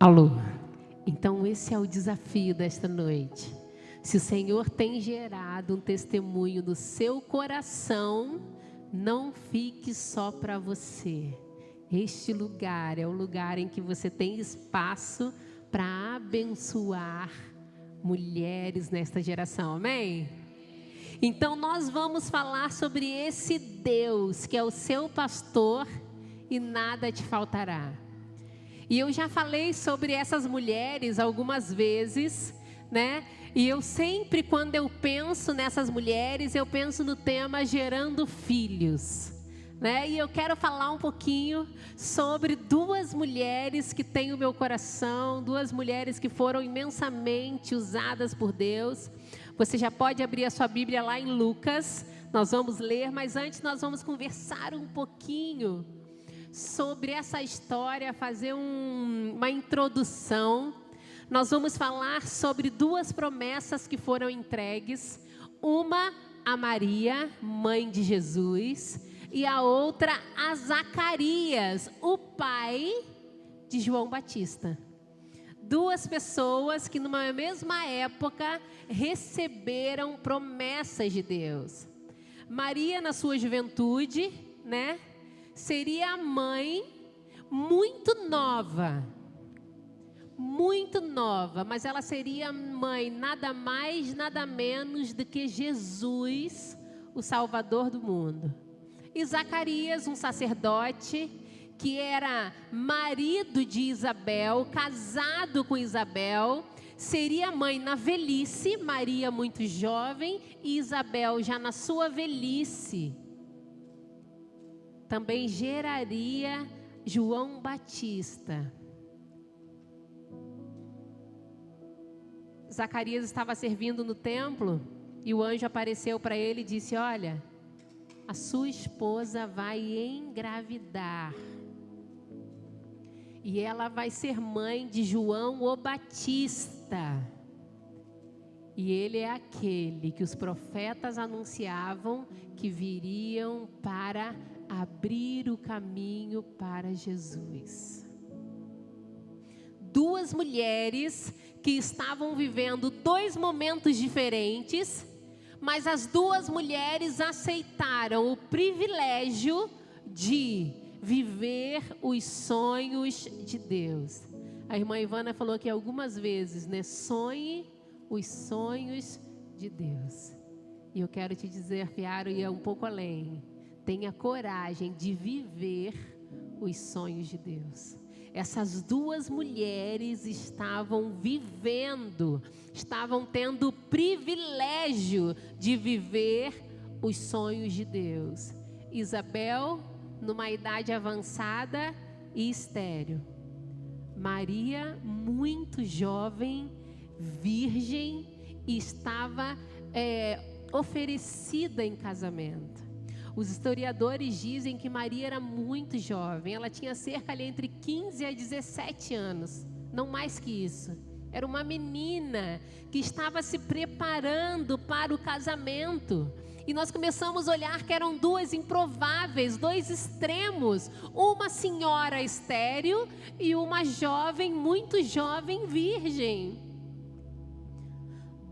Alô? Então esse é o desafio desta noite. Se o Senhor tem gerado um testemunho no seu coração, não fique só para você. Este lugar é o lugar em que você tem espaço para abençoar mulheres nesta geração, amém? Então nós vamos falar sobre esse Deus que é o seu pastor e nada te faltará. E eu já falei sobre essas mulheres algumas vezes, né? E eu sempre, quando eu penso nessas mulheres, eu penso no tema gerando filhos, né? E eu quero falar um pouquinho sobre duas mulheres que têm o meu coração, duas mulheres que foram imensamente usadas por Deus. Você já pode abrir a sua Bíblia lá em Lucas, nós vamos ler, mas antes nós vamos conversar um pouquinho sobre essa história, fazer uma introdução. Nós vamos falar sobre duas promessas que foram entregues, uma a Maria, mãe de Jesus, e a outra a Zacarias, o pai de João Batista. Duas pessoas que numa mesma época receberam promessas de Deus. Maria na sua juventude, né? Seria a mãe muito nova, mas ela seria mãe nada mais, nada menos do que Jesus, o Salvador do mundo. E Zacarias, um sacerdote que era marido de Isabel, casado com Isabel, seria mãe na velhice, Maria muito jovem e Isabel já na sua velhice. Também geraria João Batista. Zacarias estava servindo no templo e o anjo apareceu para ele e disse: olha, a sua esposa vai engravidar e ela vai ser mãe de João o Batista. E ele é aquele que os profetas anunciavam que viriam para abrir o caminho para Jesus. Duas mulheres que estavam vivendo dois momentos diferentes, mas as duas mulheres aceitaram o privilégio de viver os sonhos de Deus. A irmã Ivana falou aqui algumas vezes, né? Sonhe os sonhos de Deus. E eu quero te dizer, quero ir um pouco além. Tenha coragem de viver os sonhos de Deus. Essas duas mulheres estavam vivendo, estavam tendo o privilégio de viver os sonhos de Deus. Isabel, numa idade avançada e estéril. Maria, muito jovem, virgem, e estava oferecida em casamento. Os historiadores dizem que Maria era muito jovem, ela tinha cerca ali entre 15 a 17 anos, não mais que isso. Era uma menina que estava se preparando para o casamento. E nós começamos a olhar que eram duas improváveis, dois extremos. Uma senhora estéril e uma jovem, muito jovem, virgem.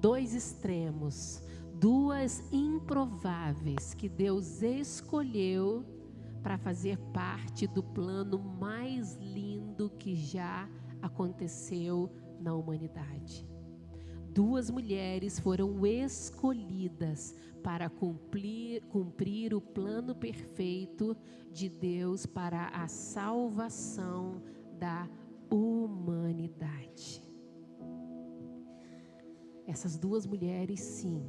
Dois extremos. Duas improváveis que Deus escolheu para fazer parte do plano mais lindo que já aconteceu na humanidade. Duas mulheres foram escolhidas para cumprir o plano perfeito de Deus para a salvação da humanidade. Essas duas mulheres, sim,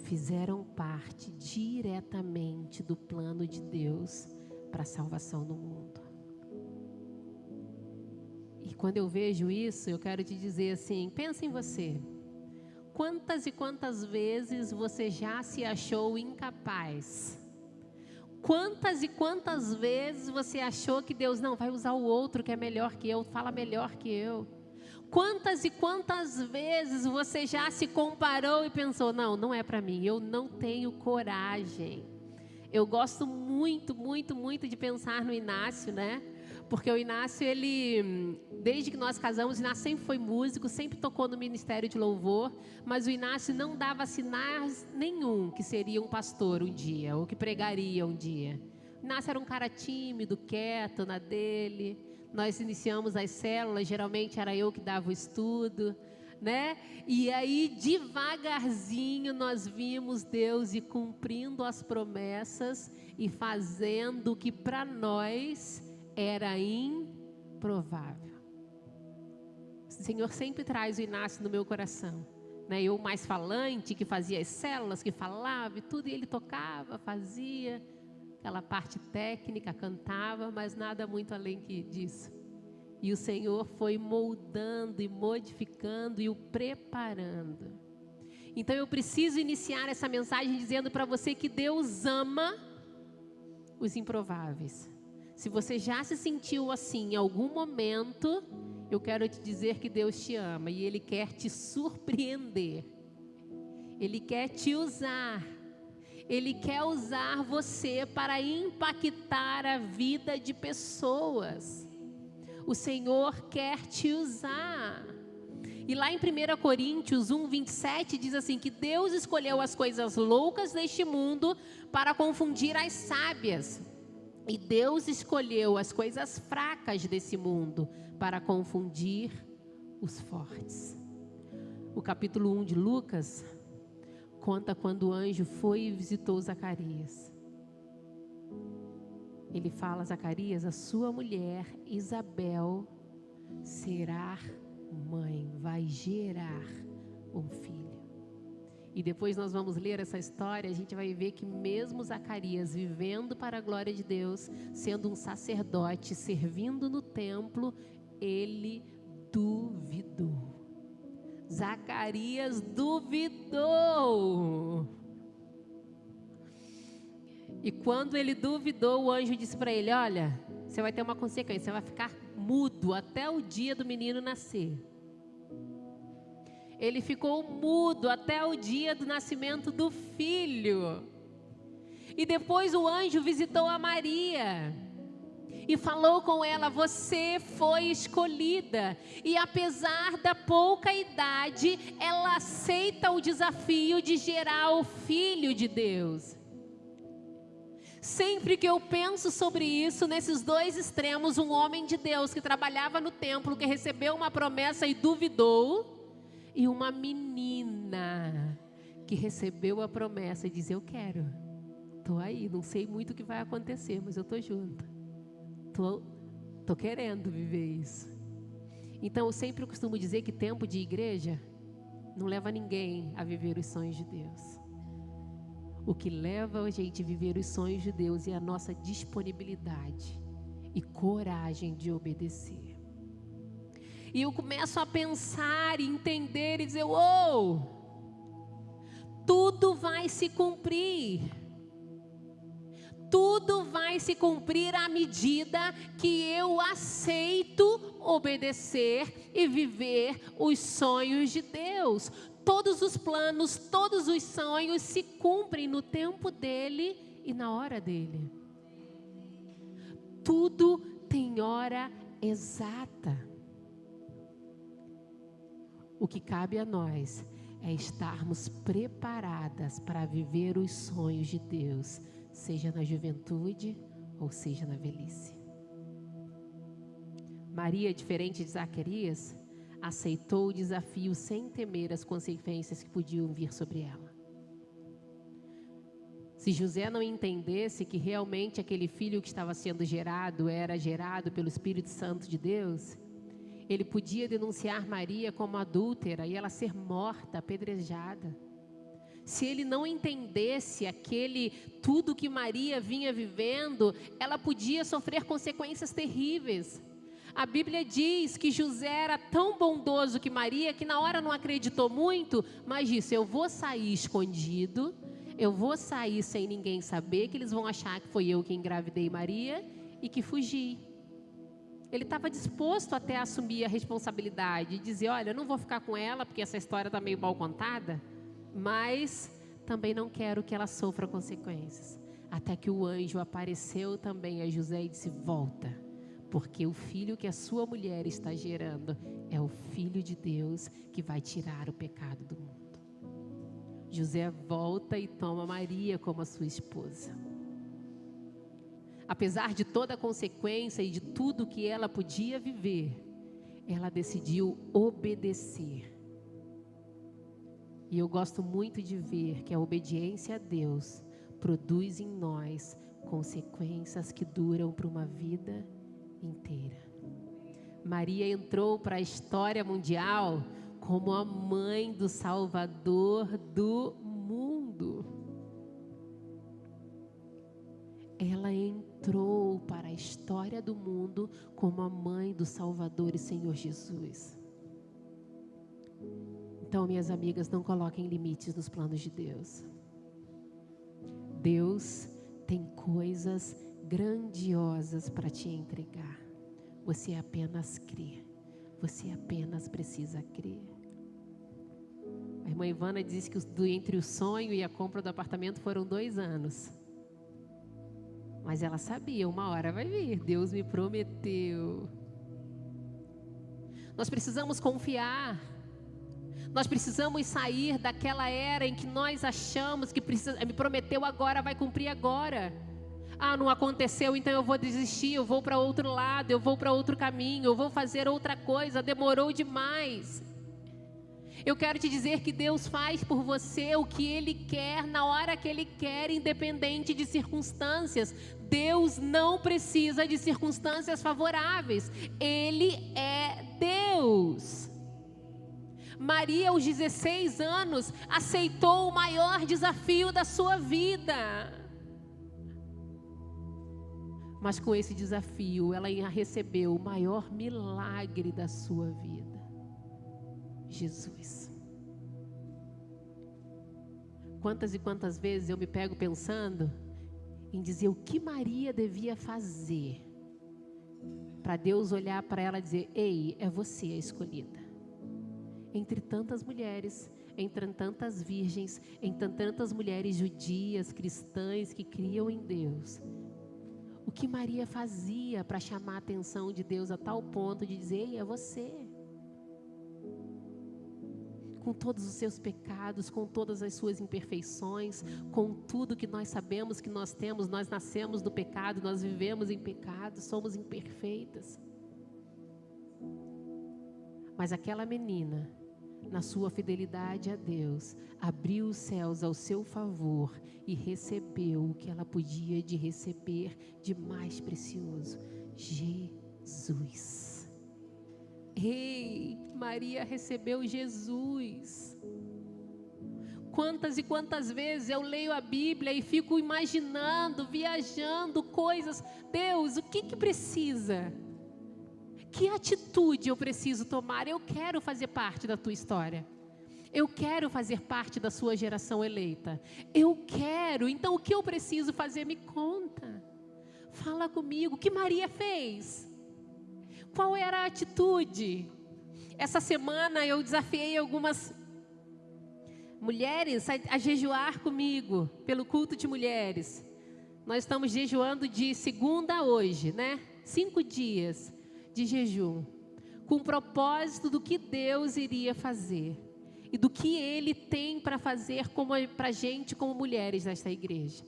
fizeram parte diretamente do plano de Deus para a salvação do mundo. E quando eu vejo isso, eu quero te dizer assim, pensa em você. Quantas e quantas vezes você já se achou incapaz? Quantas e quantas vezes você achou que Deus não vai usar o outro que é melhor que eu, fala melhor que eu? Quantas e quantas vezes você já se comparou e pensou, não é para mim, eu não tenho coragem. Eu gosto muito de pensar no Inácio, né? Porque o Inácio, desde que nós casamos, o Inácio sempre foi músico, sempre tocou no ministério de louvor, mas o Inácio não dava sinais nenhum que seria um pastor um dia, ou que pregaria um dia. O Inácio era um cara tímido, quieto na dele. Nós iniciamos as células, geralmente era eu que dava o estudo, né? E aí, devagarzinho, nós vimos Deus ir cumprindo as promessas e fazendo o que para nós era improvável. O Senhor sempre traz o Inácio no meu coração, né? Eu mais falante, que fazia as células, que falava e tudo, e ele tocava, fazia aquela parte técnica, cantava, mas nada muito além disso. E o Senhor foi moldando e modificando e o preparando. Então eu preciso iniciar essa mensagem dizendo para você que Deus ama os improváveis. Se você já se sentiu assim em algum momento, eu quero te dizer que Deus te ama e Ele quer te surpreender. Ele quer te usar. Ele quer usar você para impactar a vida de pessoas. O Senhor quer te usar. E lá em 1 Coríntios 1:27 diz assim, que Deus escolheu as coisas loucas deste mundo para confundir as sábias. E Deus escolheu as coisas fracas desse mundo para confundir os fortes. O capítulo 1 de Lucas conta quando o anjo foi e visitou Zacarias. Ele fala a Zacarias, a sua mulher Isabel será mãe, vai gerar um filho. E depois nós vamos ler essa história, a gente vai ver que mesmo Zacarias vivendo para a glória de Deus, sendo um sacerdote, servindo no templo, ele duvidou. Zacarias duvidou. E quando ele duvidou, o anjo disse para ele, olha, você vai ter uma consequência, você vai ficar mudo até o dia do menino nascer. Ele ficou mudo até o dia do nascimento do filho. E depois o anjo visitou a Maria e falou com ela, você foi escolhida. E apesar da pouca idade, ela aceita o desafio de gerar o Filho de Deus. Sempre que eu penso sobre isso, nesses dois extremos, um homem de Deus que trabalhava no templo, que recebeu uma promessa e duvidou, e uma menina que recebeu a promessa e diz, eu quero, estou aí, não sei muito o que vai acontecer, mas eu estou junto, estou querendo viver isso. Então eu sempre costumo dizer que tempo de igreja não leva ninguém a viver os sonhos de Deus. O que leva a gente a viver os sonhos de Deus é a nossa disponibilidade e coragem de obedecer. E eu começo a pensar e entender e dizer, tudo vai se cumprir. Tudo vai se cumprir à medida que eu aceito obedecer e viver os sonhos de Deus. Todos os planos, todos os sonhos se cumprem no tempo dele e na hora dele. Tudo tem hora exata. O que cabe a nós é estarmos preparadas para viver os sonhos de Deus, seja na juventude ou seja na velhice. Maria, diferente de Zacarias, aceitou o desafio sem temer as consequências que podiam vir sobre ela. Se José não entendesse que realmente aquele filho que estava sendo gerado era gerado pelo Espírito Santo de Deus, ele podia denunciar Maria como adúltera e ela ser morta, apedrejada. Se ele não entendesse tudo que Maria vinha vivendo, ela podia sofrer consequências terríveis. A Bíblia diz que José era tão bondoso que Maria, que na hora não acreditou muito, mas disse, eu vou sair escondido, eu vou sair sem ninguém saber, que eles vão achar que foi eu que engravidei Maria e que fugi. Ele estava disposto até a assumir a responsabilidade e dizer, olha, eu não vou ficar com ela, porque essa história está meio mal contada, mas também não quero que ela sofra consequências. Até que o anjo apareceu também a José e disse, volta. porque o filho que a sua mulher está gerando é o Filho de Deus que vai tirar o pecado do mundo. José volta e toma Maria como a sua esposa. Apesar de toda a consequência e de tudo que ela podia viver, ela decidiu obedecer. E eu gosto muito de ver que a obediência a Deus produz em nós consequências que duram para uma vida inteira. Maria entrou para a história mundial como a mãe do Salvador do mundo. Ela entrou para a história do mundo como a mãe do Salvador e Senhor Jesus. Então, minhas amigas, não coloquem limites nos planos de Deus. Deus tem coisas grandiosas para te entregar. Você apenas crê. Você apenas precisa crer. A irmã Ivana disse que entre o sonho e a compra do apartamento foram 2 anos. Mas ela sabia, uma hora vai vir. Deus me prometeu. Nós precisamos confiar. Nós precisamos sair daquela era em que nós achamos que me prometeu agora, vai cumprir agora. Ah, não aconteceu, então eu vou desistir, eu vou para outro lado, eu vou para outro caminho, eu vou fazer outra coisa, demorou demais. Eu quero te dizer que Deus faz por você o que Ele quer, na hora que Ele quer, independente de circunstâncias. Deus não precisa de circunstâncias favoráveis. Ele é Deus. Maria, aos 16 anos, aceitou o maior desafio da sua vida. Mas com esse desafio, ela recebeu o maior milagre da sua vida. Jesus. Quantas e quantas vezes eu me pego pensando em dizer o que Maria devia fazer para Deus olhar para ela e dizer: ei, é você a escolhida. Entre tantas mulheres, entre tantas virgens, entre tantas mulheres judias, cristãs que criam em Deus, o que Maria fazia para chamar a atenção de Deus a tal ponto de dizer: ei, é você. Com todos os seus pecados, com todas as suas imperfeições, com tudo que nós sabemos que nós temos, nós nascemos do pecado, nós vivemos em pecado, somos imperfeitas. Mas aquela menina, na sua fidelidade a Deus, abriu os céus ao seu favor e recebeu o que ela podia de receber de mais precioso: Jesus. Ei, Maria recebeu Jesus. Quantas e quantas vezes eu leio a Bíblia e fico imaginando, viajando coisas. Deus, o que precisa? Que atitude eu preciso tomar? Eu quero fazer parte da tua história. Eu quero fazer parte da sua geração eleita. Eu quero. Então o que eu preciso fazer? Me conta. Fala comigo. O que Maria fez? Qual era a atitude? Essa semana eu desafiei algumas mulheres a jejuar comigo pelo culto de mulheres. Nós estamos jejuando de segunda a hoje, né? 5 dias de jejum, com o propósito do que Deus iria fazer e do que Ele tem para fazer para a gente como mulheres desta igreja.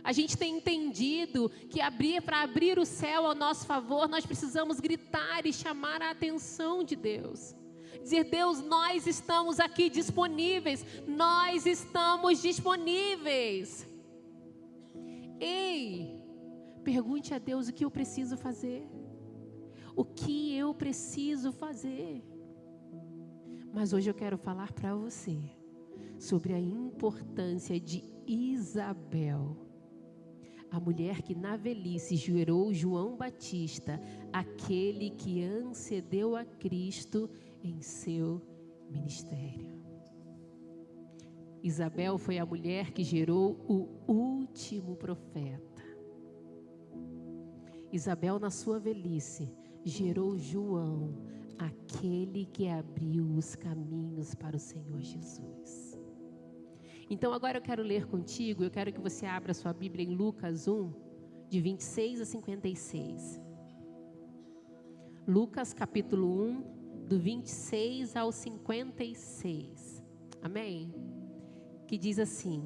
A gente tem entendido que para abrir o céu ao nosso favor, nós precisamos gritar e chamar a atenção de Deus. Dizer: Deus, nós estamos aqui disponíveis, nós estamos disponíveis. Ei, pergunte a Deus o que eu preciso fazer. O que eu preciso fazer? Mas hoje eu quero falar para você sobre a importância de Isabel, a mulher que na velhice gerou João Batista, aquele que antecedeu a Cristo em seu ministério. Isabel foi a mulher que gerou o último profeta. Isabel, na sua velhice, gerou João, aquele que abriu os caminhos para o Senhor Jesus. Então agora eu quero ler contigo, eu quero que você abra sua Bíblia em Lucas 1, de 26 a 56. Lucas capítulo 1, do 26 ao 56. Amém? Que diz assim: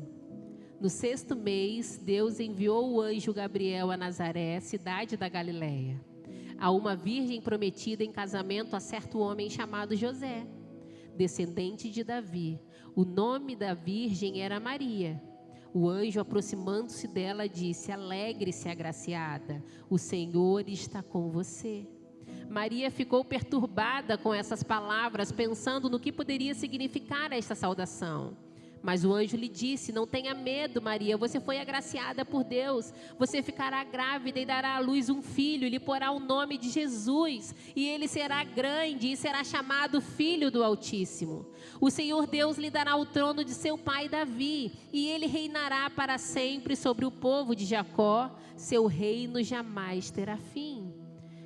no 6º mês, Deus enviou o anjo Gabriel a Nazaré, cidade da Galileia, a uma virgem prometida em casamento a certo homem chamado José, descendente de Davi. O nome da virgem era Maria. O anjo, aproximando-se dela, disse: alegre-se, agraciada, o Senhor está com você. Maria ficou perturbada com essas palavras, pensando no que poderia significar esta saudação. Mas o anjo lhe disse: não tenha medo, Maria, você foi agraciada por Deus. Você ficará grávida e dará à luz um filho, e lhe porá o nome de Jesus. E ele será grande e será chamado Filho do Altíssimo. O Senhor Deus lhe dará o trono de seu pai Davi, e ele reinará para sempre sobre o povo de Jacó. Seu reino jamais terá fim.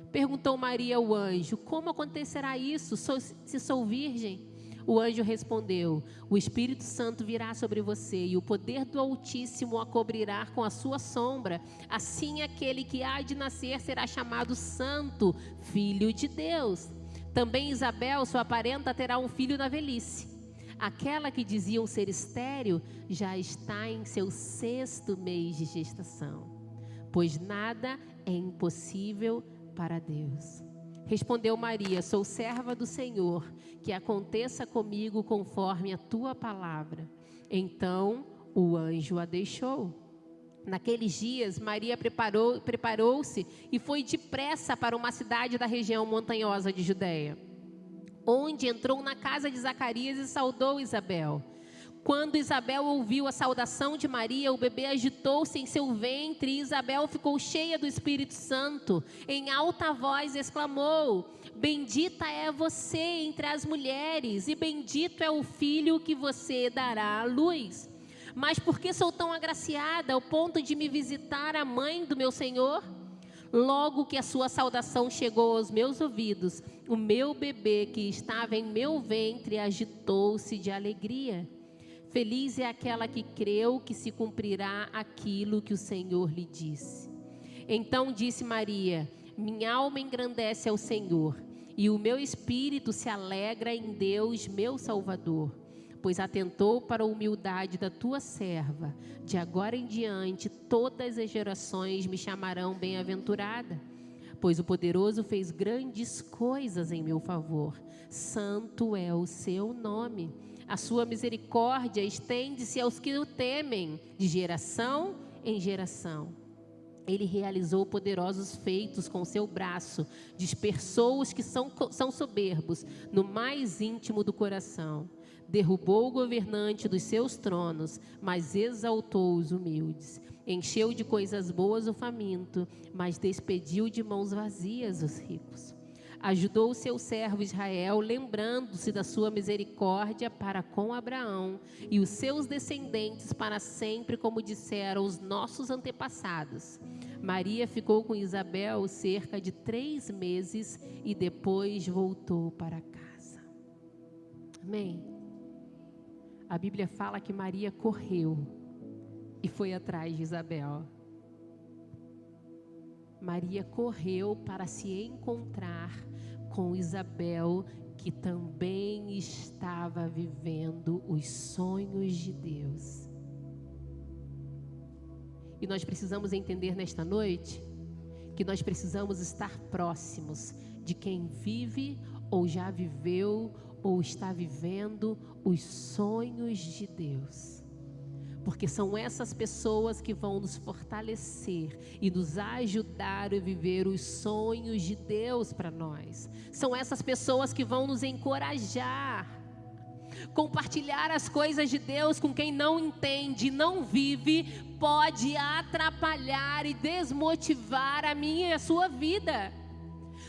Perguntou Maria ao anjo: como acontecerá isso, se sou virgem? O anjo respondeu: o Espírito Santo virá sobre você e o poder do Altíssimo a cobrirá com a sua sombra. Assim aquele que há de nascer será chamado Santo, Filho de Deus. Também Isabel, sua parenta, terá um filho na velhice. Aquela que diziam ser estéril já está em seu 6º mês de gestação, pois nada é impossível para Deus. Respondeu Maria: sou serva do Senhor, que aconteça comigo conforme a tua palavra. Então o anjo a deixou. Naqueles dias, Maria preparou-se e foi depressa para uma cidade da região montanhosa de Judeia, onde entrou na casa de Zacarias e saudou Isabel. Quando Isabel ouviu a saudação de Maria, o bebê agitou-se em seu ventre e Isabel ficou cheia do Espírito Santo. Em alta voz exclamou: bendita é você entre as mulheres e bendito é o filho que você dará à luz. Mas por que sou tão agraciada ao ponto de me visitar a mãe do meu Senhor? Logo que a sua saudação chegou aos meus ouvidos, o meu bebê que estava em meu ventre agitou-se de alegria. Feliz é aquela que creu que se cumprirá aquilo que o Senhor lhe disse. Então disse Maria: minha alma engrandece ao Senhor, e o meu espírito se alegra em Deus, meu Salvador, pois atentou para a humildade da tua serva. De agora em diante, todas as gerações me chamarão bem-aventurada, pois o Poderoso fez grandes coisas em meu favor. Santo é o seu nome. A sua misericórdia estende-se aos que o temem, de geração em geração. Ele realizou poderosos feitos com seu braço, dispersou os que são soberbos no mais íntimo do coração. Derrubou o governante dos seus tronos, mas exaltou os humildes. Encheu de coisas boas o faminto, mas despediu de mãos vazias os ricos. Ajudou o seu servo Israel, lembrando-se da sua misericórdia para com Abraão e os seus descendentes para sempre, como disseram os nossos antepassados. Maria ficou com Isabel cerca de 3 meses e depois voltou para casa. Amém? A Bíblia fala que Maria correu e foi atrás de Isabel. Maria correu para se encontrar com Isabel, que também estava vivendo os sonhos de Deus. E nós precisamos entender nesta noite que nós precisamos estar próximos de quem vive ou já viveu ou está vivendo os sonhos de Deus. Porque são essas pessoas que vão nos fortalecer e nos ajudar a viver os sonhos de Deus para nós. São essas pessoas que vão nos encorajar. Compartilhar as coisas de Deus com quem não entende, não vive, pode atrapalhar e desmotivar a minha e a sua vida.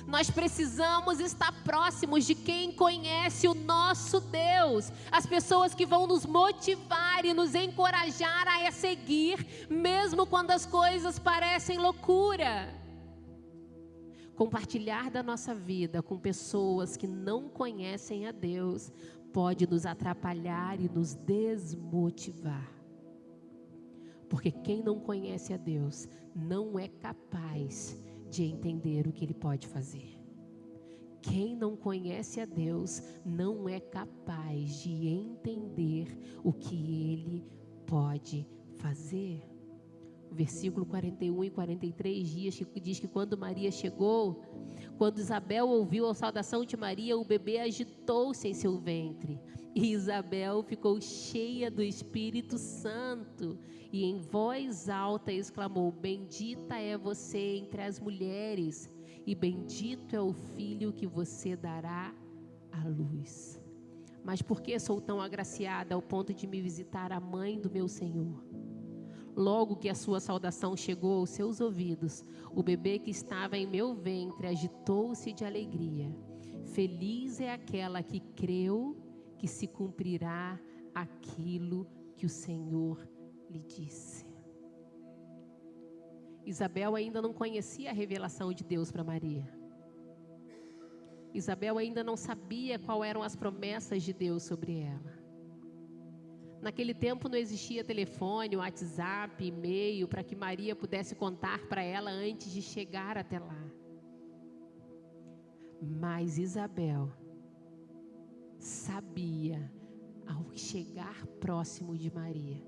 Nós precisamos estar próximos de quem conhece o nosso Deus. As pessoas que vão nos motivar e nos encorajar a seguir, mesmo quando as coisas parecem loucura. Compartilhar da nossa vida com pessoas que não conhecem a Deus pode nos atrapalhar e nos desmotivar. Porque quem não conhece a Deus não é capaz de entender o que Ele pode fazer. Quem não conhece a Deus não é capaz de entender o que Ele pode fazer. O versículo 41 e 43 diz que quando Maria chegou, quando Isabel ouviu a saudação de Maria, o bebê agitou-se em seu ventre. E Isabel ficou cheia do Espírito Santo e em voz alta exclamou: bendita é você entre as mulheres e bendito é o filho que você dará à luz. Mas por que sou tão agraciada ao ponto de me visitar a mãe do meu Senhor? Logo que a sua saudação chegou aos seus ouvidos, o bebê que estava em meu ventre agitou-se de alegria. Feliz é aquela que creu que se cumprirá aquilo que o Senhor lhe disse. Isabel ainda não conhecia a revelação de Deus para Maria. Isabel ainda não sabia quais eram as promessas de Deus sobre ela. Naquele tempo não existia telefone, WhatsApp, e-mail para que Maria pudesse contar para ela antes de chegar até lá. Mas Isabel sabia, ao chegar próximo de Maria,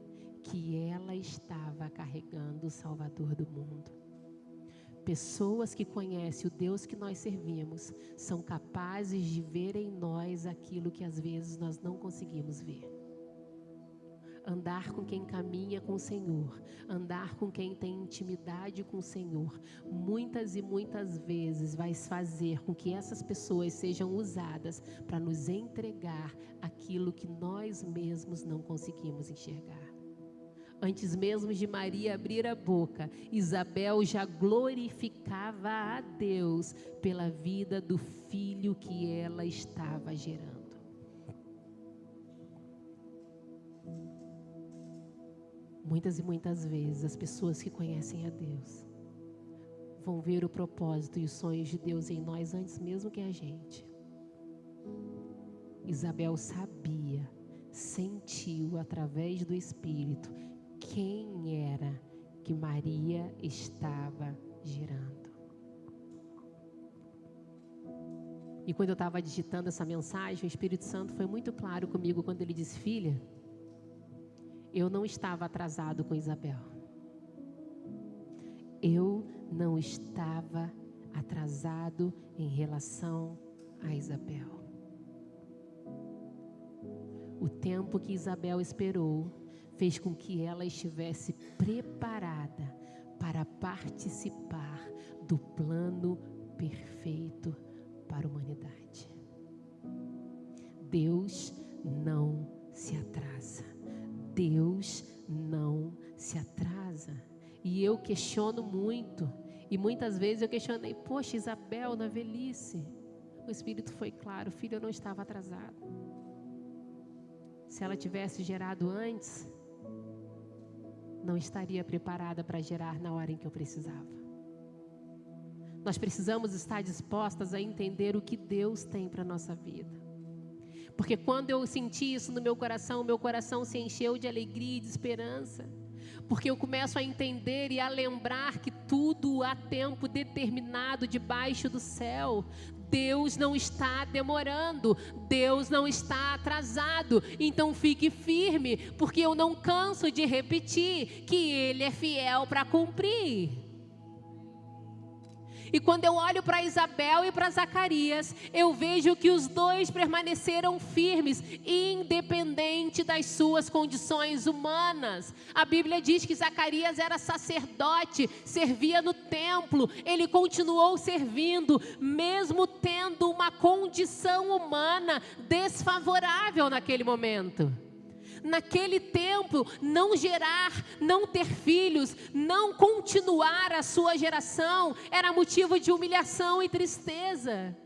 que ela estava carregando o Salvador do mundo. Pessoas que conhecem o Deus que nós servimos são capazes de ver em nós aquilo que às vezes nós não conseguimos ver. Andar com quem caminha com o Senhor, andar com quem tem intimidade com o Senhor, muitas e muitas vezes vai fazer com que essas pessoas sejam usadas para nos entregar aquilo que nós mesmos não conseguimos enxergar. Antes mesmo de Maria abrir a boca, Isabel já glorificava a Deus pela vida do filho que ela estava gerando. Muitas e muitas vezes as pessoas que conhecem a Deus vão ver o propósito e os sonhos de Deus em nós antes mesmo que a gente. Isabel sabia, sentiu através do Espírito quem era que Maria estava gerando. E quando eu estava digitando essa mensagem, o Espírito Santo foi muito claro comigo quando ele disse: filha, eu não estava atrasado com Isabel. Eu não estava atrasado em relação a Isabel. O tempo que Isabel esperou fez com que ela estivesse preparada para participar do plano perfeito para a humanidade. Deus não se atrasa. Deus não se atrasa. E eu questiono muito. E muitas vezes eu questionei: poxa, Isabel, na velhice. O Espírito foi claro: filho, eu não estava atrasado. Se ela tivesse gerado antes, não estaria preparada para gerar na hora em que eu precisava. Nós precisamos estar dispostas a entender o que Deus tem para a nossa vida. Porque quando eu senti isso no meu coração se encheu de alegria e de esperança. Porque eu começo a entender e a lembrar que tudo há tempo determinado debaixo do céu. Deus não está demorando, Deus não está atrasado. Então fique firme, porque eu não canso de repetir que Ele é fiel para cumprir. E quando eu olho para Isabel e para Zacarias, eu vejo que os dois permaneceram firmes, independente das suas condições humanas. A Bíblia diz que Zacarias era sacerdote, servia no templo, ele continuou servindo, mesmo tendo uma condição humana desfavorável naquele momento. Naquele tempo, não gerar, não ter filhos, não continuar a sua geração, era motivo de humilhação e tristeza.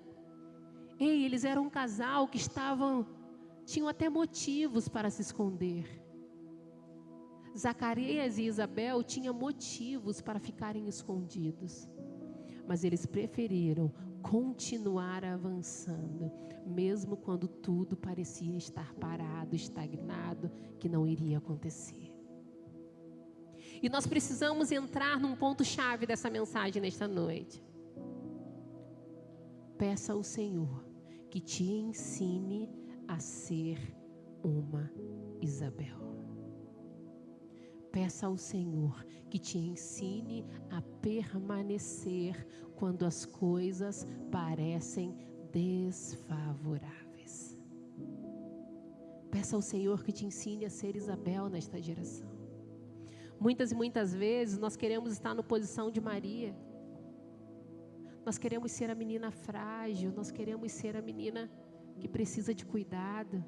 Ei, eles eram um casal que tinham até motivos para se esconder. Zacarias e Isabel tinham motivos para ficarem escondidos, mas eles preferiram continuar avançando, mesmo quando tudo parecia estar parado, estagnado, que não iria acontecer. E nós precisamos entrar num ponto-chave dessa mensagem nesta noite. peça ao Senhor que te ensine a ser uma Isabel. Peça ao Senhor que te ensine a permanecer quando as coisas parecem desfavoráveis. Peça ao Senhor que te ensine a ser Isabel nesta geração. Muitas e muitas vezes nós queremos estar na posição de Maria. Nós queremos ser a menina frágil, nós queremos ser a menina que precisa de cuidado.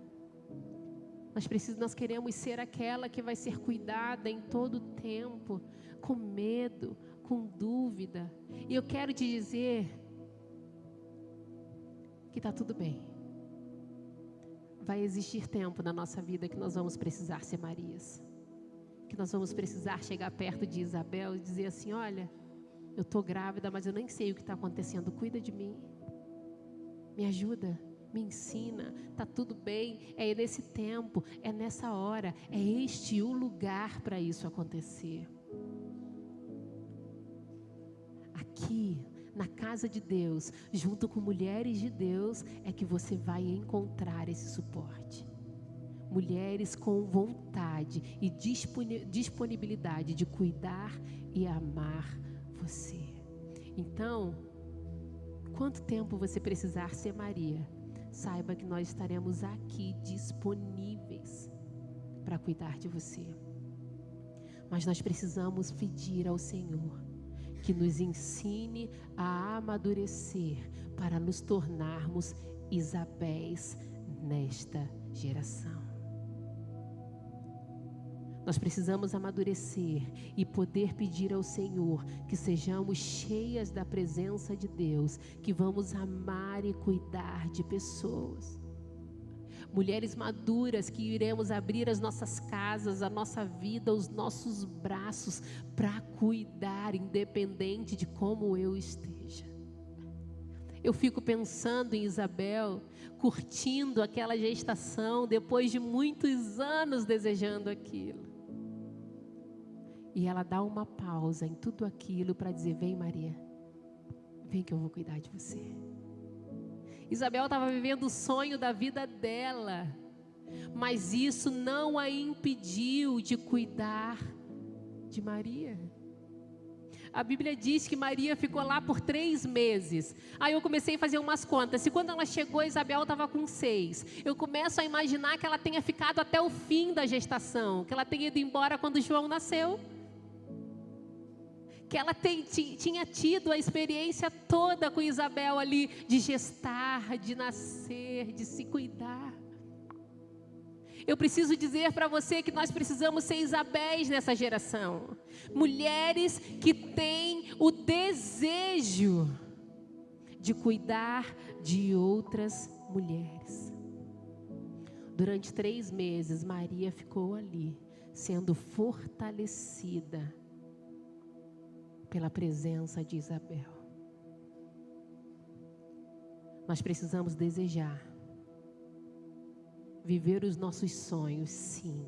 Nós queremos ser aquela que vai ser cuidada em todo o tempo, com medo, com dúvida. E eu quero te dizer que está tudo bem. Vai existir tempo na nossa vida que nós vamos precisar ser Marias. Que nós vamos precisar chegar perto de Isabel e dizer assim: olha, eu estou grávida, mas eu nem sei o que está acontecendo. Cuida de mim. Me ajuda. Me ensina, está tudo bem, é nesse tempo, é nessa hora, é este o lugar para isso acontecer. Aqui, na casa de Deus, junto com mulheres de Deus, é que você vai encontrar esse suporte. Mulheres com vontade e disponibilidade de cuidar e amar você. Então, quanto tempo você precisar ser Maria, saiba que nós estaremos aqui disponíveis para cuidar de você. Mas nós precisamos pedir ao Senhor que nos ensine a amadurecer para nos tornarmos Isabéis nesta geração. Nós precisamos amadurecer e poder pedir ao Senhor que sejamos cheias da presença de Deus, que vamos amar e cuidar de pessoas. Mulheres maduras que iremos abrir as nossas casas, a nossa vida, os nossos braços para cuidar, independente de como eu esteja. Eu fico pensando em Isabel, curtindo aquela gestação, depois de muitos anos desejando aquilo. E ela dá uma pausa em tudo aquilo para dizer: vem Maria, vem que eu vou cuidar de você. Isabel estava vivendo o sonho da vida dela, mas isso não a impediu de cuidar de Maria. A Bíblia diz que Maria ficou lá por 3 meses. Aí eu comecei a fazer umas contas. Se quando ela chegou, Isabel estava com 6. Eu começo a imaginar que ela tenha ficado até o fim da gestação, que ela tenha ido embora quando João nasceu. Que ela tinha tido a experiência toda com Isabel ali, de gestar, de nascer, de se cuidar. Eu preciso dizer para você que nós precisamos ser Isabéis nessa geração. Mulheres que têm o desejo de cuidar de outras mulheres. Durante 3 meses, Maria ficou ali, sendo fortalecida pela presença de Isabel. Nós precisamos desejar viver os nossos sonhos, sim.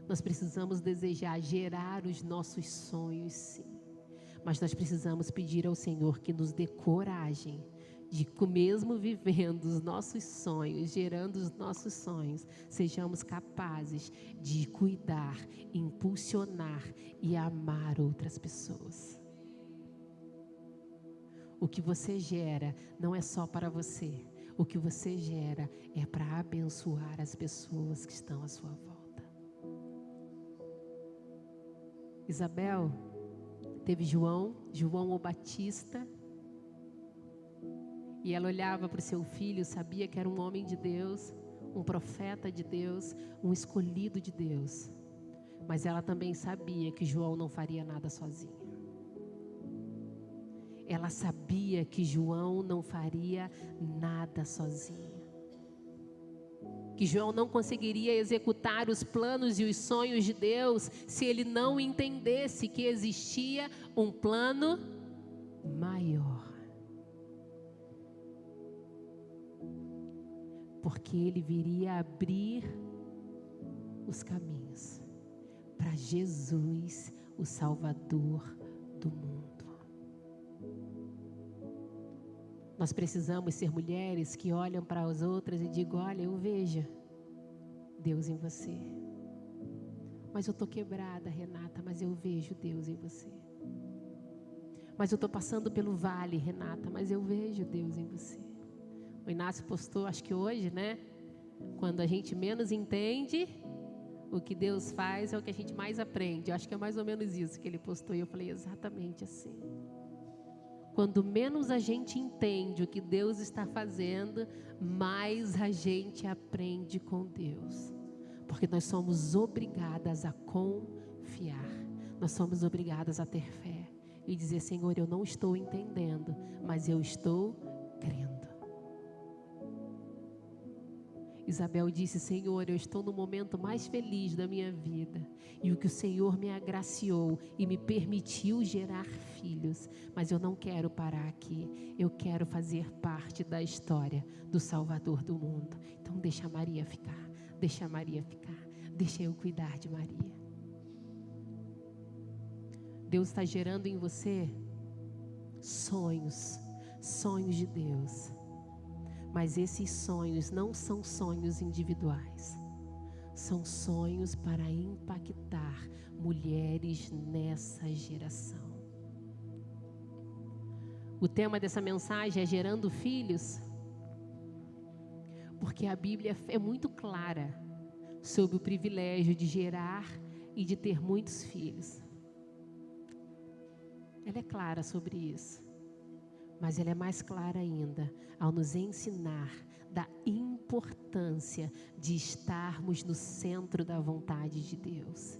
Nós precisamos desejar gerar os nossos sonhos, sim. Mas nós precisamos pedir ao Senhor que nos dê coragem de, mesmo vivendo os nossos sonhos, gerando os nossos sonhos, sejamos capazes de cuidar, impulsionar e amar outras pessoas. O que você gera não é só para você. O que você gera é para abençoar as pessoas que estão à sua volta. Isabel teve João o Batista, e ela olhava para o seu filho, sabia que era um homem de Deus, um profeta de Deus, um escolhido de Deus. Mas ela também sabia que João não faria nada sozinho. Ela sabia que João não faria nada sozinho. Que João não conseguiria executar os planos e os sonhos de Deus se ele não entendesse que existia um plano maior. Porque ele viria abrir os caminhos para Jesus, o Salvador do mundo. Nós precisamos ser mulheres que olham para as outras e digam: olha, eu vejo Deus em você. Mas eu estou quebrada, Renata, mas eu vejo Deus em você. Mas eu estou passando pelo vale, Renata, mas eu vejo Deus em você. O Inácio postou, acho que hoje, né? Quando a gente menos entende, o que Deus faz é o que a gente mais aprende. Eu acho que é mais ou menos isso que ele postou. E eu falei exatamente assim. Quando menos a gente entende o que Deus está fazendo, mais a gente aprende com Deus. Porque nós somos obrigadas a confiar. Nós somos obrigadas a ter fé. E dizer: Senhor, eu não estou entendendo, mas eu estou crendo. Isabel disse: Senhor, eu estou no momento mais feliz da minha vida. E o que o Senhor me agraciou e me permitiu gerar filhos. Mas eu não quero parar aqui. Eu quero fazer parte da história do Salvador do mundo. Então deixa a Maria ficar. Deixa a Maria ficar. Deixa eu cuidar de Maria. Deus está gerando em você sonhos. Sonhos de Deus. Mas esses sonhos não são sonhos individuais. São sonhos para impactar mulheres nessa geração. O tema dessa mensagem é gerando filhos, porque a Bíblia é muito clara sobre o privilégio de gerar e de ter muitos filhos. Ela é clara sobre isso. Mas ela é mais clara ainda ao nos ensinar da importância de estarmos no centro da vontade de Deus.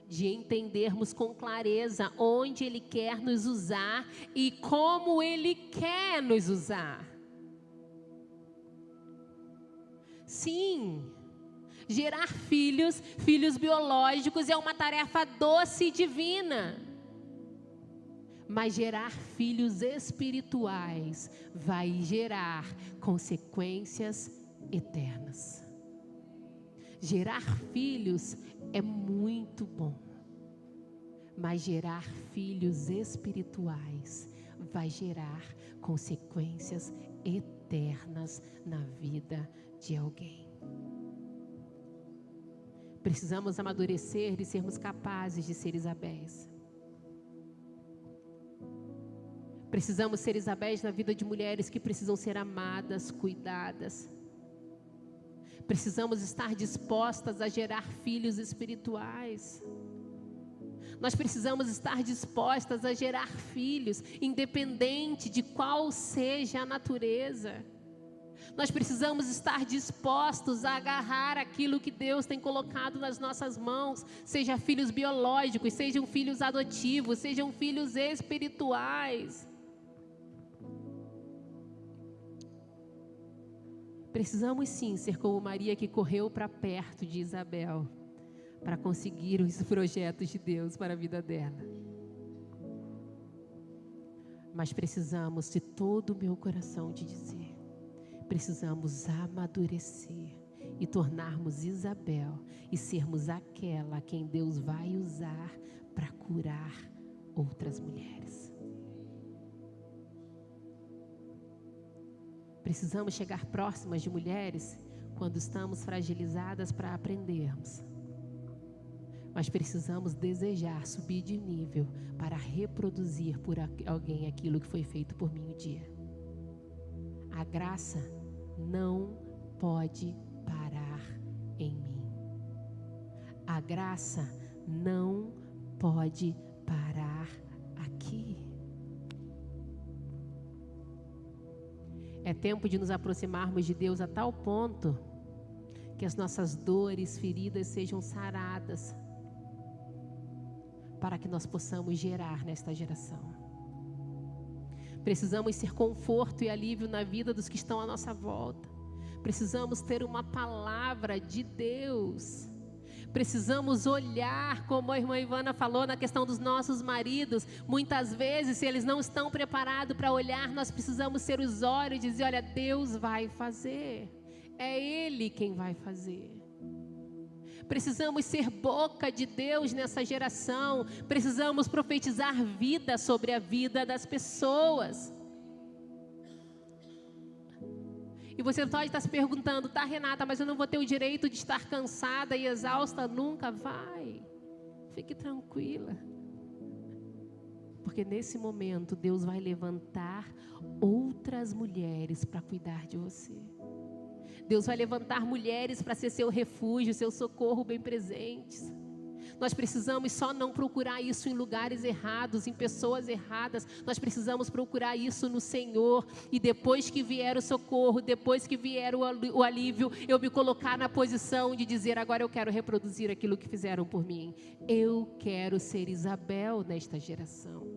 De entendermos com clareza onde Ele quer nos usar e como Ele quer nos usar. Sim, gerar filhos biológicos é uma tarefa doce e divina. Mas gerar filhos espirituais vai gerar consequências eternas. Gerar filhos é muito bom, mas gerar filhos espirituais vai gerar consequências eternas na vida de alguém. Precisamos amadurecer e sermos capazes de ser Isabéis. Precisamos ser Isabéis na vida de mulheres que precisam ser amadas, cuidadas. Precisamos estar dispostas a gerar filhos espirituais. Nós precisamos estar dispostas a gerar filhos, independente de qual seja a natureza. Nós precisamos estar dispostos a agarrar aquilo que Deus tem colocado nas nossas mãos, seja filhos biológicos, sejam filhos adotivos, sejam filhos espirituais. Precisamos sim ser como Maria, que correu para perto de Isabel para conseguir os projetos de Deus para a vida dela. Mas precisamos de todo o meu coração te dizer, precisamos amadurecer e tornarmos Isabel e sermos aquela a quem Deus vai usar para curar outras mulheres. Precisamos chegar próximas de mulheres quando estamos fragilizadas para aprendermos. Mas precisamos desejar subir de nível para reproduzir por alguém aquilo que foi feito por mim um dia. A graça não pode parar em mim. A graça não pode parar aqui. É tempo de nos aproximarmos de Deus a tal ponto que as nossas dores, feridas sejam saradas, para que nós possamos gerar nesta geração. Precisamos ser conforto e alívio na vida dos que estão à nossa volta. Precisamos ter uma palavra de Deus. Precisamos olhar, como a irmã Ivana falou, na questão dos nossos maridos. Muitas vezes, se eles não estão preparados para olhar, nós precisamos ser os olhos e dizer: olha, Deus vai fazer. É Ele quem vai fazer. Precisamos ser boca de Deus nessa geração. Precisamos profetizar vida sobre a vida das pessoas. E você pode estar se perguntando, tá, Renata, mas eu não vou ter o direito de estar cansada e exausta nunca? Vai, fique tranquila. Porque nesse momento Deus vai levantar outras mulheres para cuidar de você. Deus vai levantar mulheres para ser seu refúgio, seu socorro bem presentes. Nós precisamos só não procurar isso em lugares errados, em pessoas erradas. Nós precisamos procurar isso no Senhor. E depois que vier o socorro, depois que vier o alívio, eu me colocar na posição de dizer, agora eu quero reproduzir aquilo que fizeram por mim. Eu quero ser Isabel nesta geração.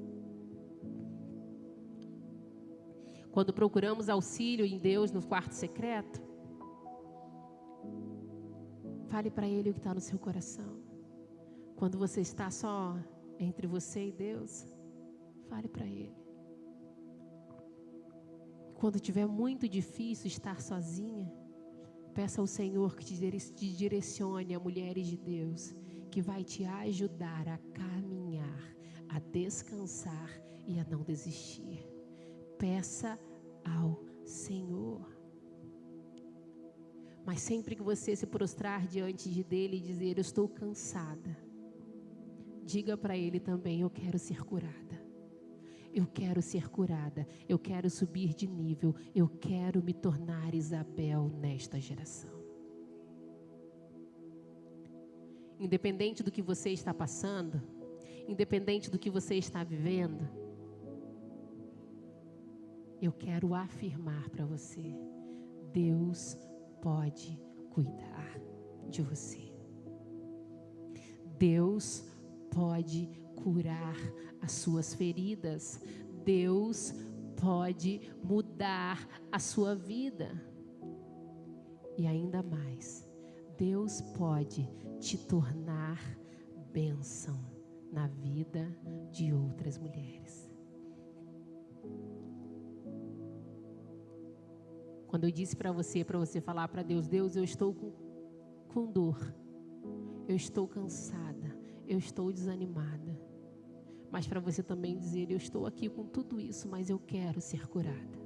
Quando procuramos auxílio em Deus no quarto secreto, fale para Ele o que está no seu coração. Quando você está só entre você e Deus, fale para Ele. Quando estiver muito difícil estar sozinha, peça ao Senhor que te direcione a mulheres de Deus, que vai te ajudar a caminhar, a descansar e a não desistir. Peça ao Senhor. Mas sempre que você se prostrar diante dele e dizer, eu estou cansada, diga para Ele também, eu quero ser curada. Eu quero ser curada. Eu quero subir de nível. Eu quero me tornar Isabel nesta geração. Independente do que você está passando, independente do que você está vivendo, eu quero afirmar para você, Deus pode cuidar de você. Deus pode curar as suas feridas. Deus pode mudar a sua vida. E ainda mais, Deus pode te tornar bênção na vida de outras mulheres. Quando eu disse para você falar para Deus, Deus, eu estou com dor, eu estou cansada, eu estou desanimada. Mas para você também dizer, eu estou aqui com tudo isso, mas eu quero ser curada.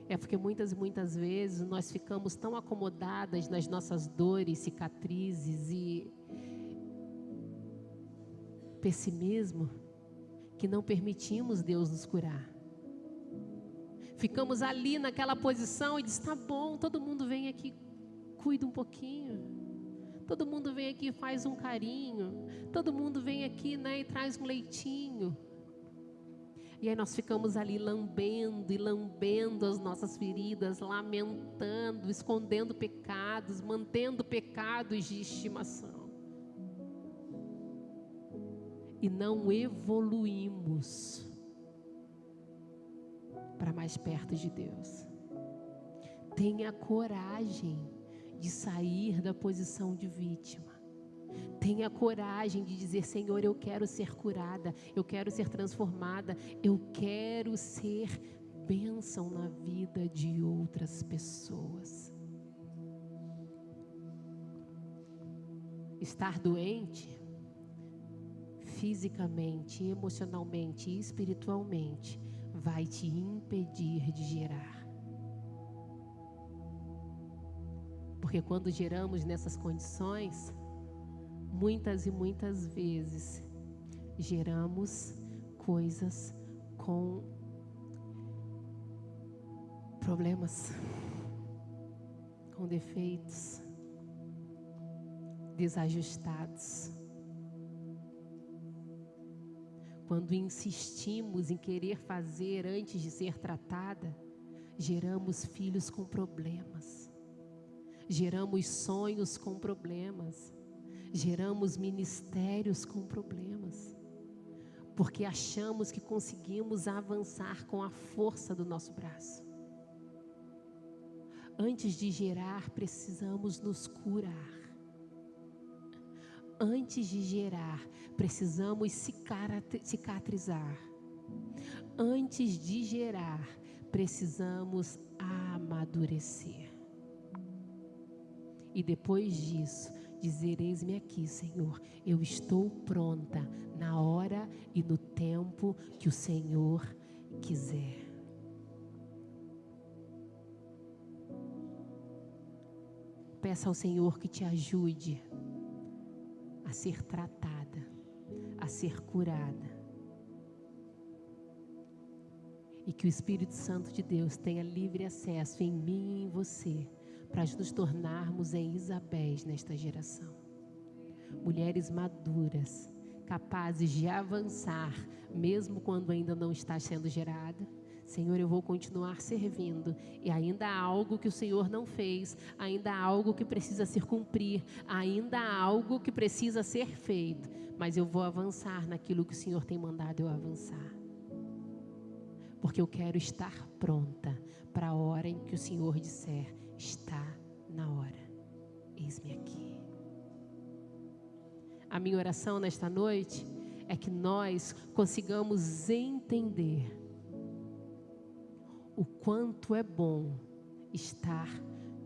É porque muitas vezes nós ficamos tão acomodadas nas nossas dores, cicatrizes e pessimismo, que não permitimos Deus nos curar. Ficamos ali naquela posição e diz, tá bom, todo mundo vem aqui, cuida um pouquinho. Todo mundo vem aqui e faz um carinho. Todo mundo vem aqui, né, e traz um leitinho. E aí nós ficamos ali lambendo as nossas feridas, lamentando, escondendo pecados, mantendo pecados de estimação. E não evoluímos para mais perto de Deus. Tenha coragem de sair da posição de vítima. Tenha coragem de dizer, Senhor, eu quero ser curada, eu quero ser transformada, eu quero ser bênção na vida de outras pessoas. Estar doente, fisicamente, emocionalmente e espiritualmente, vai te impedir de gerar. Porque quando geramos nessas condições, muitas e muitas vezes, geramos coisas com problemas, com defeitos, desajustados. Quando insistimos em querer fazer antes de ser tratada, geramos filhos com problemas. Geramos sonhos com problemas, geramos ministérios com problemas, porque achamos que conseguimos avançar com a força do nosso braço. Antes de gerar, precisamos nos curar. Antes de gerar, precisamos cicatrizar. Antes de gerar, precisamos amadurecer. E depois disso, dizer, eis-me aqui, Senhor, eu estou pronta na hora e no tempo que o Senhor quiser. Peça ao Senhor que te ajude a ser tratada, a ser curada. E que o Espírito Santo de Deus tenha livre acesso em mim e em você, para nos tornarmos em Isabéis nesta geração. Mulheres maduras, capazes de avançar, mesmo quando ainda não está sendo gerada. Senhor, eu vou continuar servindo, e ainda há algo que o Senhor não fez, ainda há algo que precisa se cumprir, ainda há algo que precisa ser feito, mas eu vou avançar naquilo que o Senhor tem mandado eu avançar. Porque eu quero estar pronta para a hora em que o Senhor disser, está na hora, eis-me aqui. A minha oração nesta noite é que nós consigamos entender o quanto é bom estar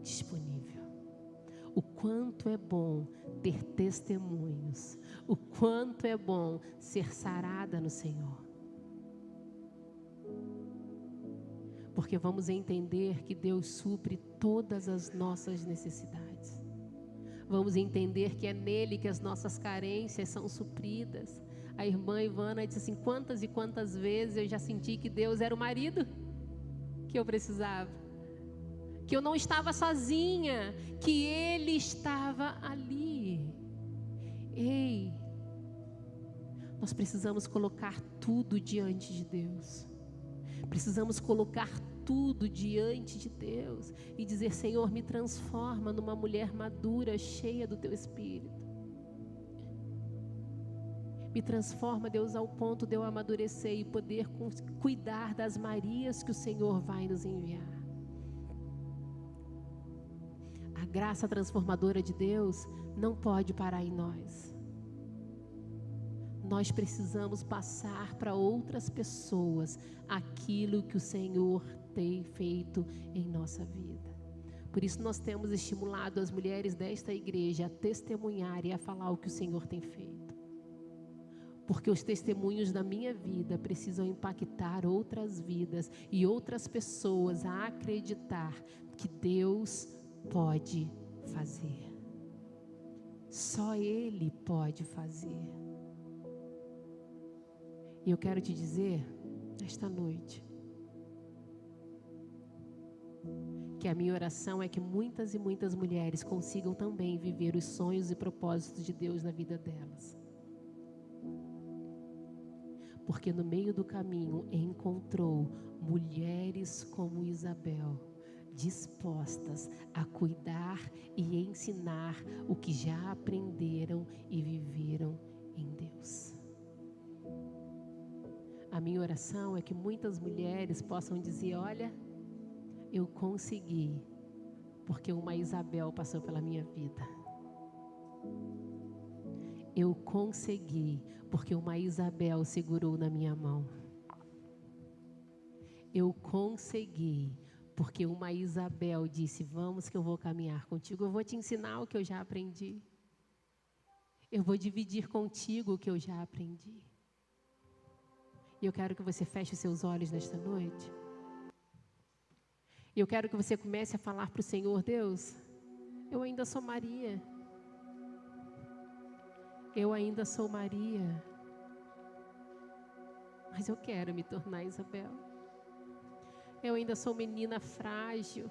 disponível, o quanto é bom ter testemunhos, o quanto é bom ser sarada no Senhor. Porque vamos entender que Deus supre todas as nossas necessidades. Vamos entender que é nele que as nossas carências são supridas. A irmã Ivana disse assim, quantas e quantas vezes eu já senti que Deus era o marido que eu precisava, que eu não estava sozinha, que Ele estava ali. Ei, nós precisamos colocar tudo diante de Deus. Precisamos colocar tudo diante de Deus e dizer, Senhor, me transforma numa mulher madura, cheia do Teu Espírito. Me transforma, Deus, ao ponto de eu amadurecer e poder cuidar das Marias que o Senhor vai nos enviar. A graça transformadora de Deus não pode parar em nós. Nós precisamos passar para outras pessoas aquilo que o Senhor tem feito em nossa vida. Por isso nós temos estimulado as mulheres desta igreja a testemunhar e a falar o que o Senhor tem feito. Porque os testemunhos da minha vida precisam impactar outras vidas e outras pessoas a acreditar que Deus pode fazer. Só Ele pode fazer. E eu quero te dizer, esta noite, que a minha oração é que muitas e muitas mulheres consigam também viver os sonhos e propósitos de Deus na vida delas. Porque no meio do caminho encontrou mulheres como Isabel, dispostas a cuidar e ensinar o que já aprenderam e viveram em Deus. A minha oração é que muitas mulheres possam dizer, olha, eu consegui, porque uma Isabel passou pela minha vida. Eu consegui, porque uma Isabel segurou na minha mão. Eu consegui, porque uma Isabel disse, vamos que eu vou caminhar contigo, eu vou te ensinar o que eu já aprendi. Eu vou dividir contigo o que eu já aprendi. E eu quero que você feche os seus olhos nesta noite. E eu quero que você comece a falar para o Senhor, Deus, eu ainda sou Maria. Eu ainda sou Maria, mas eu quero me tornar Isabel. Eu ainda sou menina frágil.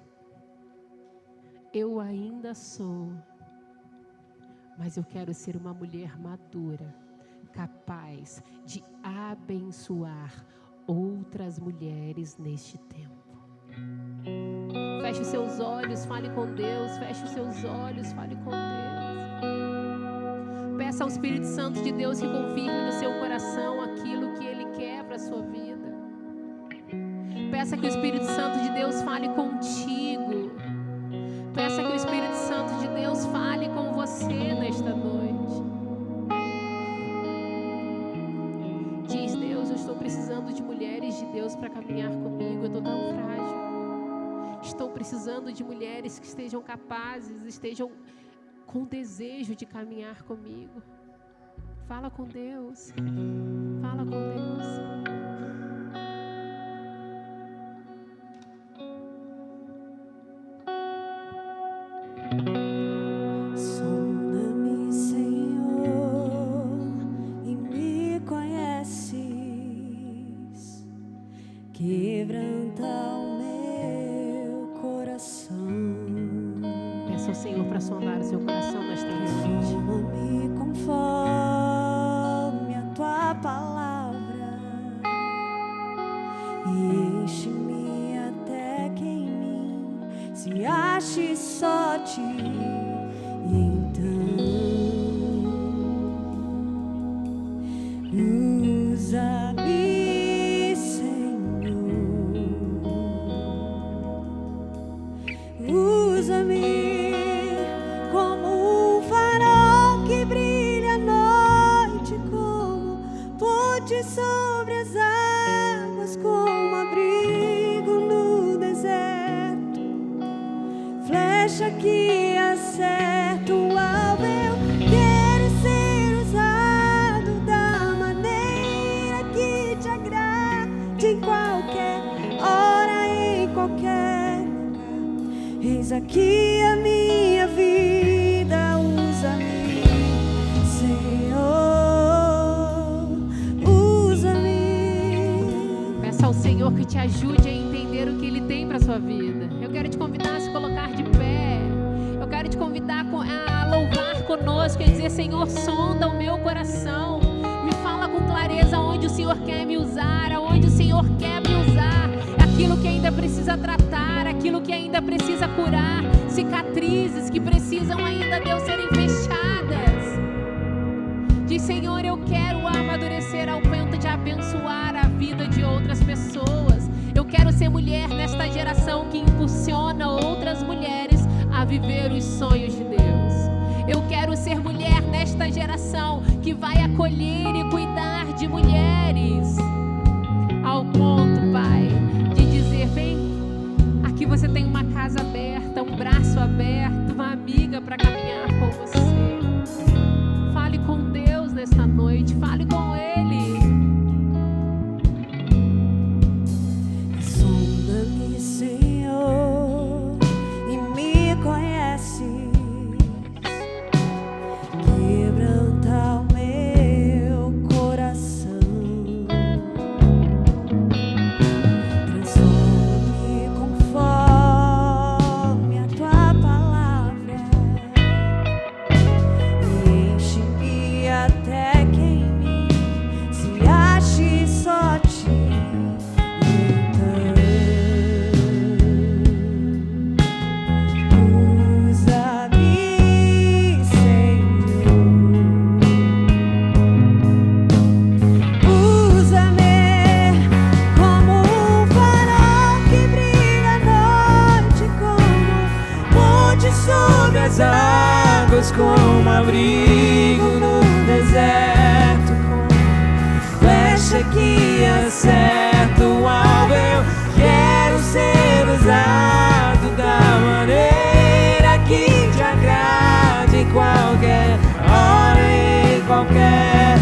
Eu ainda sou, mas eu quero ser uma mulher madura, capaz de abençoar outras mulheres neste tempo. Feche os seus olhos, fale com Deus. Feche os seus olhos, fale com Deus. Peça ao Espírito Santo de Deus que confirme no seu coração aquilo que Ele quer para a sua vida. Peça que o Espírito Santo de Deus fale contigo. Peça que o Espírito Santo de Deus fale com você nesta noite. Diz, Deus, eu estou precisando de mulheres de Deus para caminhar comigo. Eu estou tão frágil. Estou precisando de mulheres que estejam capazes, estejam com desejo de caminhar comigo. Fala com Deus. Fala com Deus. ti. Então usa-me, Senhor, usa-me como um farol que brilha à noite, como ponte sobre as águas, como abrigo no deserto, flecha que acerta o alvo. Eu quero ser usado da maneira que te agrade, em qualquer hora, em qualquer lugar. Eis aqui a minha vida, usa-me, Senhor, usa-me. Peça ao Senhor que te ajude a entender o que Ele tem para sua vida. Eu quero te convidar a se colocar de pé. Eu quero te convidar a louvar conosco e dizer: Senhor, sonda o meu coração. Me fala com clareza onde o Senhor quer me usar, aonde o Senhor quer me usar. Aquilo que ainda precisa tratar, aquilo que ainda precisa curar, cicatrizes que precisam ainda, Deus, serem fechadas. Diz: Senhor, eu quero amadurecer ao ponto de abençoar a vida de outras pessoas. Eu quero ser mulher nesta geração que impulsiona outras mulheres a viver os sonhos de Deus. Eu quero ser mulher nesta geração que vai acolher e cuidar de mulheres, ao ponto, Pai, de dizer: vem, aqui você tem uma casa aberta, um braço aberto, uma amiga para caminhar com você. Fale com Deus nesta noite, fale com Ele. Sonda-me, Senhor, e me conheces. Quebranta o meu coração. Transforma-me conforme a tua palavra. E enche-me até que em mim se ache só ti. Usa-me, Senhor, usa-me como um farol que brilha à noite, como ponte sobre as águas, como abrigo no deserto, como flecha que acerta o alvo. Eu quero ser usado da maneira que te agrade, em qualquer hora, em qualquer lugar.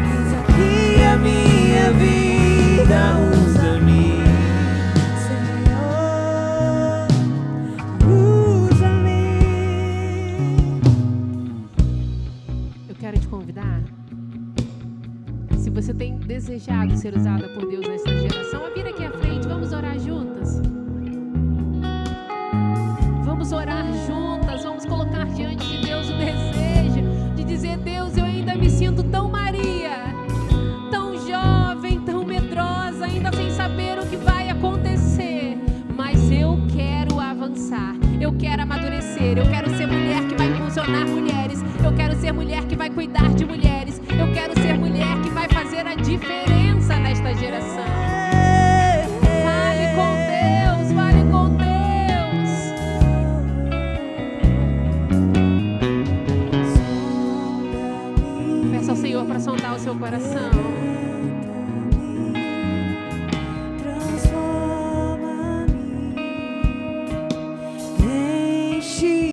Eis aqui a minha vida, usa-me, Senhor, usa-me. Eu quero te convidar, se você tem desejado ser usada por Deus nesta geração, a vir aqui à frente. Vamos orar juntas. Vamos orar juntas. Vamos colocar diante de Deus o desejo de dizer: Deus, eu ainda me sinto tão Maria, tão jovem, tão medrosa, ainda sem saber o que vai acontecer, mas eu quero avançar, eu quero amadurecer, eu quero ser mulher que vai impulsionar mulheres, eu quero ser mulher que vai cuidar de mulheres, eu quero ser mulher que vai fazer a diferença nesta geração. Fale com Deus, fale com Deus. Peça ao Senhor para sondar o seu coração.